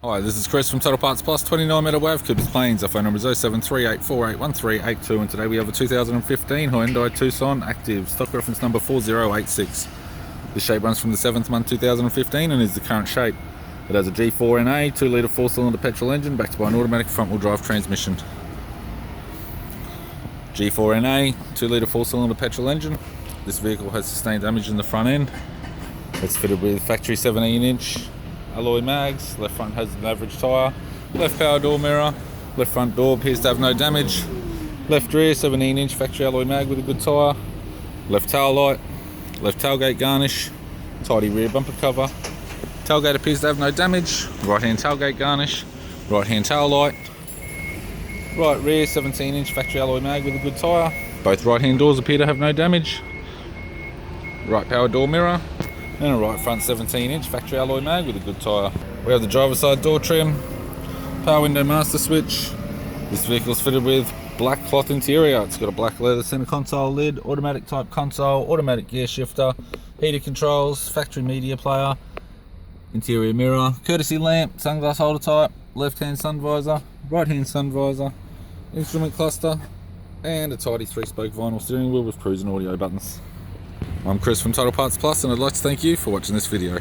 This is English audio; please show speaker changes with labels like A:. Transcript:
A: Hi, this is Chris from Total Parts Plus, 29 Meadow Ave, Coopers Plains. Our phone number is 0738481382, and today we have a 2015 Hyundai Tucson Active, stock reference number 4086. This shape runs from the 7th month 2015 and is the current shape. It has a G4NA 2-litre 4-cylinder petrol engine backed by an automatic front-wheel drive transmission. G4NA 2-litre 4-cylinder petrol engine. This vehicle has sustained damage in the front end. It's fitted with factory 17-inch alloy mags. Left front has an average tyre. Left power door mirror. Left front door appears to have no damage. Left rear 17-inch factory alloy mag with a good tyre. Left tail light. Left tailgate garnish. Tidy rear bumper cover. Tailgate appears to have no damage. Right hand tailgate garnish. Right hand tail light. Right rear 17-inch factory alloy mag with a good tyre. Both right hand doors appear to have no damage. Right power door mirror. And a right front 17-inch factory alloy mag with a good tyre. We have the driver's side door trim, power window master switch. This vehicle is fitted with black cloth interior. It's got a black leather center console lid, automatic type console, automatic gear shifter, heater controls, factory media player, interior mirror, courtesy lamp, sunglass holder type, left hand sun visor, right hand sun visor, instrument cluster, and a tidy 3-spoke vinyl steering wheel with cruise and audio buttons. I'm Chris from Total Parts Plus, and I'd like to thank you for watching this video.